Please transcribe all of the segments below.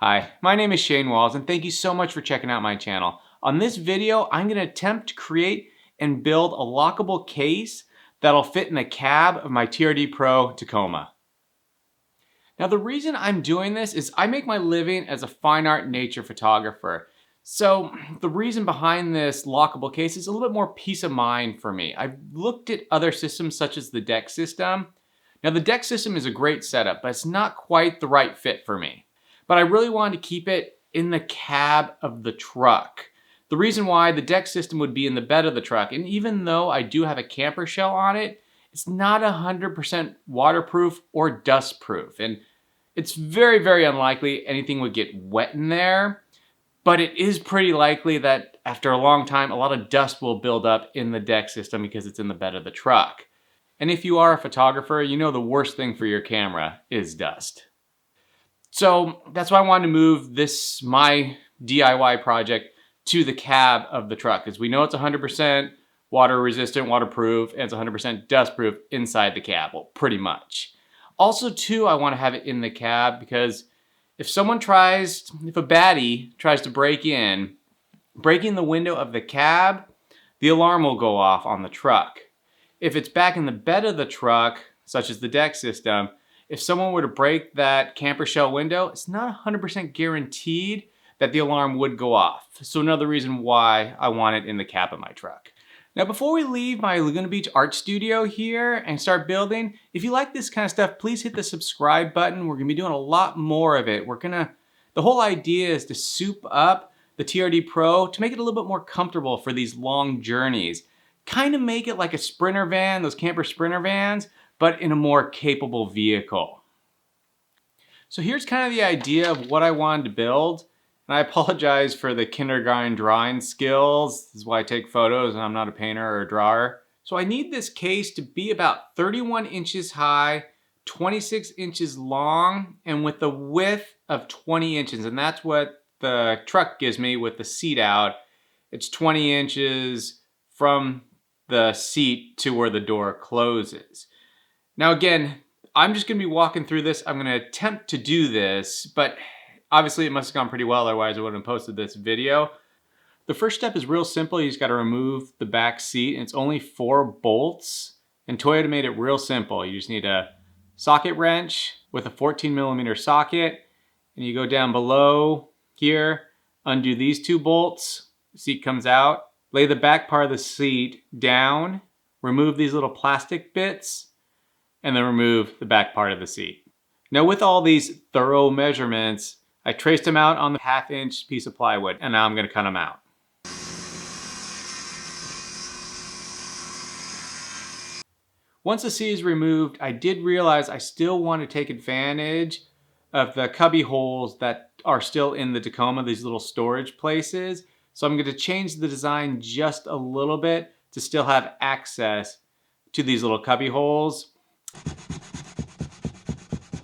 Hi, my name is Shane Walls and thank you so much for checking out my channel. On this video, I'm going to attempt to create and build a lockable case that'll fit in the cab of my TRD Pro Tacoma. Now the reason I'm doing this is I make my living as a fine art nature photographer. So the reason behind this lockable case is a little bit more peace of mind for me. I've looked at other systems such as the deck system. Now the deck system is a great setup, but it's not quite the right fit for me. But I really wanted to keep it in the cab of the truck. The reason why the deck system would be in the bed of the truck, and even though I do have a camper shell on it, it's not 100% waterproof or dust proof. And it's very, very unlikely anything would get wet in there, but it is pretty likely that after a long time, a lot of dust will build up in the deck system because it's in the bed of the truck. And if you are a photographer, you know the worst thing for your camera is dust. So that's why I wanted to move this, my DIY project, to the cab of the truck, because we know it's 100% water resistant, waterproof, and it's 100% dust proof inside the cab, well, pretty much. Also too, I want to have it in the cab because if a baddie tries to breaking the window of the cab, the alarm will go off on the truck. If it's back in the bed of the truck, such as the deck system, if someone were to break that camper shell window, it's not 100% guaranteed that the alarm would go off. So another reason why I want it in the cab of my truck. Now before we leave my Laguna Beach art studio here and start building, if you like this kind of stuff, please hit the subscribe button. We're gonna be doing a lot more of it. The whole idea is to soup up the TRD Pro to make it a little bit more comfortable for these long journeys. Kind of make it like a sprinter van, those camper sprinter vans, but in a more capable vehicle. So here's kind of the idea of what I wanted to build. And I apologize for the kindergarten drawing skills. This is why I take photos and I'm not a painter or a drawer. So I need this case to be about 31 inches high, 26 inches long, and with a width of 20 inches. And that's what the truck gives me with the seat out. It's 20 inches from the seat to where the door closes. Now again, I'm just gonna be walking through this. I'm gonna attempt to do this, but obviously it must have gone pretty well, otherwise I wouldn't have posted this video. The first step is real simple. You just gotta remove the back seat, and it's only 4 bolts. And Toyota made it real simple. You just need a socket wrench with a 14mm socket, and you go down below here, undo these 2 bolts, the seat comes out, lay the back part of the seat down, remove these little plastic bits, and then remove the back part of the seat. Now with all these thorough measurements, I traced them out on the 1/2-inch piece of plywood, and now I'm gonna cut them out. Once the seat is removed, I did realize I still want to take advantage of the cubby holes that are still in the Tacoma, these little storage places. So I'm gonna change the design just a little bit to still have access to these little cubby holes.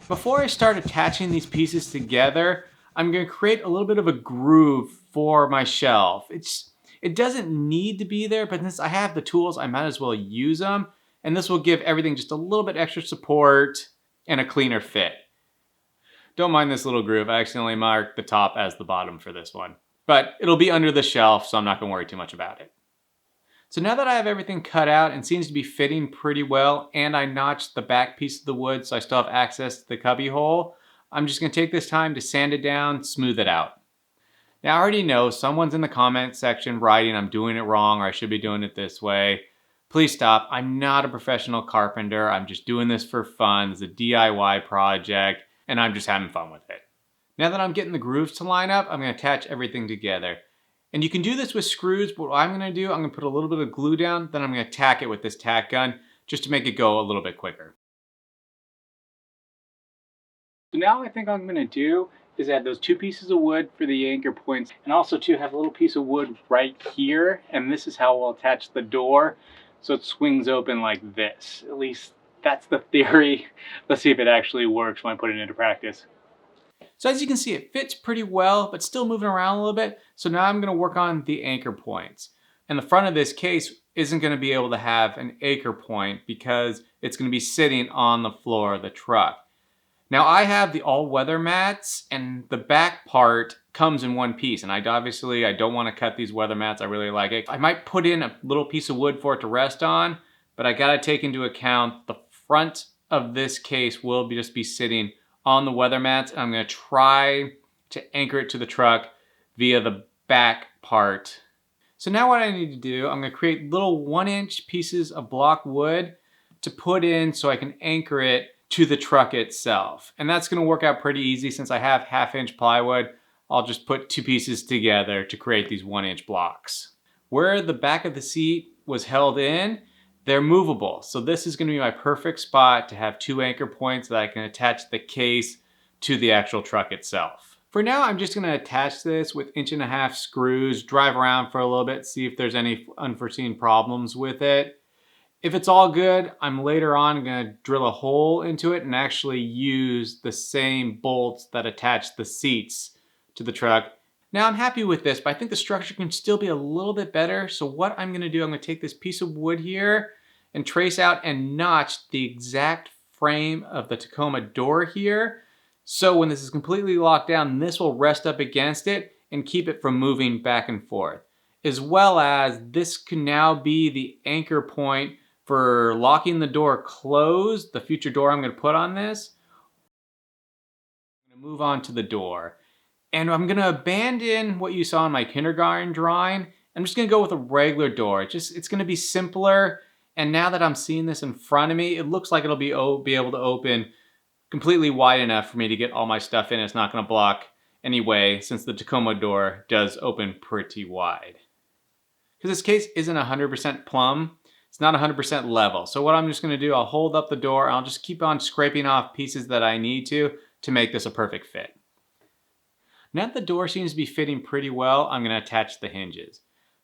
Before I start attaching these pieces together, I'm going to create a little bit of a groove for my shelf. It doesn't need to be there, but since I have the tools, I might as well use them. And this will give everything just a little bit extra support and a cleaner fit. Don't mind this little groove. I accidentally marked the top as the bottom for this one. But it'll be under the shelf, so I'm not going to worry too much about it. So now that I have everything cut out and seems to be fitting pretty well, and I notched the back piece of the wood so I still have access to the cubby hole, I'm just gonna take this time to sand it down, smooth it out. Now I already know someone's in the comment section writing I'm doing it wrong or I should be doing it this way. Please stop. I'm not a professional carpenter. I'm just doing this for fun. It's a DIY project and I'm just having fun with it. Now that I'm getting the grooves to line up, I'm gonna attach everything together. And you can do this with screws, but what I'm gonna do, I'm gonna put a little bit of glue down, then I'm gonna tack it with this tack gun just to make it go a little bit quicker. So now what I think I'm gonna do is add those 2 pieces of wood for the anchor points, and also to have a little piece of wood right here, and this is how we'll attach the door so it swings open like this. At least that's the theory. Let's see if it actually works when I put it into practice. So as you can see, it fits pretty well, but still moving around a little bit. So now I'm gonna work on the anchor points. And the front of this case isn't gonna be able to have an anchor point because it's gonna be sitting on the floor of the truck. Now I have the all-weather mats, and the back part comes in one piece, and I don't want to cut these weather mats. I really like it. I might put in a little piece of wood for it to rest on, but I gotta take into account the front of this case will just be sitting on the weather mats, and I'm gonna try to anchor it to the truck via the back part. So now what I need to do, I'm gonna create little 1-inch pieces of block wood to put in so I can anchor it to the truck itself. And that's gonna work out pretty easy since I have 1/2-inch plywood. I'll just put 2 pieces together to create these 1-inch blocks. Where the back of the seat was held in, they're movable. So this is gonna be my perfect spot to have 2 anchor points that I can attach the case to the actual truck itself. For now, I'm just gonna attach this with 1.5-inch screws, drive around for a little bit, see if there's any unforeseen problems with it. If it's all good, I'm later on gonna drill a hole into it and actually use the same bolts that attach the seats to the truck. Now I'm happy with this, but I think the structure can still be a little bit better. So what I'm gonna do, I'm gonna take this piece of wood here and trace out and notch the exact frame of the Tacoma door here. So when this is completely locked down, this will rest up against it and keep it from moving back and forth. As well as this can now be the anchor point for locking the door closed, the future door I'm gonna put on this. I'm gonna move on to the door. And I'm gonna abandon what you saw in my kindergarten drawing. I'm just gonna go with a regular door. It's gonna be simpler. And now that I'm seeing this in front of me, it looks like it'll be able to open completely wide enough for me to get all my stuff in. It's not gonna block anyway, since the Tacoma door does open pretty wide. Because this case isn't 100% plumb, it's not 100% level. So what I'm just gonna do, I'll hold up the door, and I'll just keep on scraping off pieces that I need to make this a perfect fit. Now that the door seems to be fitting pretty well, I'm gonna attach the hinges.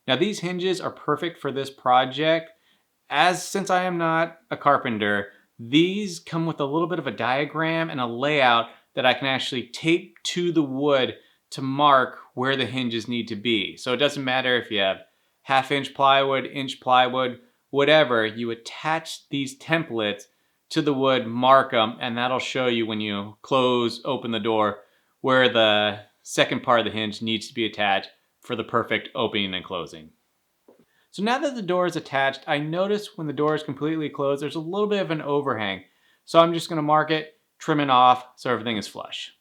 Now these hinges are perfect for this project, since I am not a carpenter, these come with a little bit of a diagram and a layout that I can actually tape to the wood to mark where the hinges need to be. So it doesn't matter if you have 1/2-inch plywood, inch plywood, whatever, you attach these templates to the wood, mark them, and that'll show you when you open the door, where the second part of the hinge needs to be attached for the perfect opening and closing. So now that the door is attached, I notice when the door is completely closed, there's a little bit of an overhang. So I'm just gonna mark it, trim it off, so everything is flush.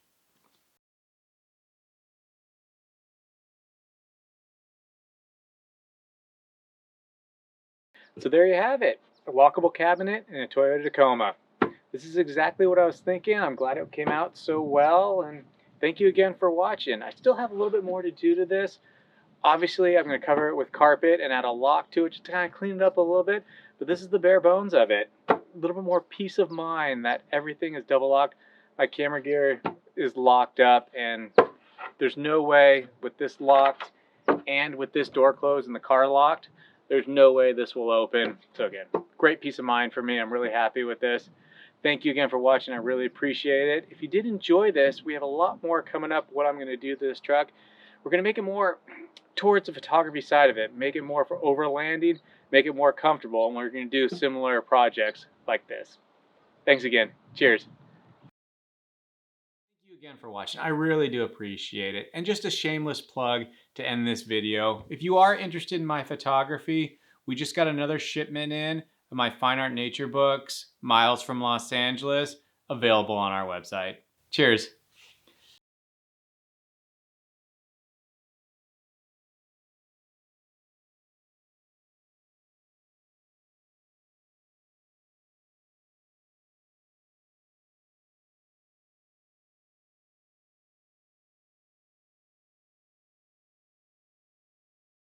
So there you have it, a walkable cabinet in a Toyota Tacoma. This is exactly what I was thinking. I'm glad it came out so well, and thank you again for watching. I still have a little bit more to do to this. Obviously, I'm going to cover it with carpet and add a lock to it just to kind of clean it up a little bit. But this is the bare bones of it. A little bit more peace of mind that everything is double locked. My camera gear is locked up, and there's no way with this locked and with this door closed and the car locked, there's no way this will open. So again, great peace of mind for me. I'm really happy with this. Thank you again for watching. I really appreciate it. If you did enjoy this, we have a lot more coming up. What I'm going to do to this truck, we're going to make it more towards the photography side of it, make it more for overlanding, make it more comfortable, and we're going to do similar projects like this. Thanks again. Cheers. Thank you again for watching. I really do appreciate it. And just a shameless plug to end this video. If you are interested in my photography, we just got another shipment in of my fine art nature books, Miles from Los Angeles, available on our website. Cheers.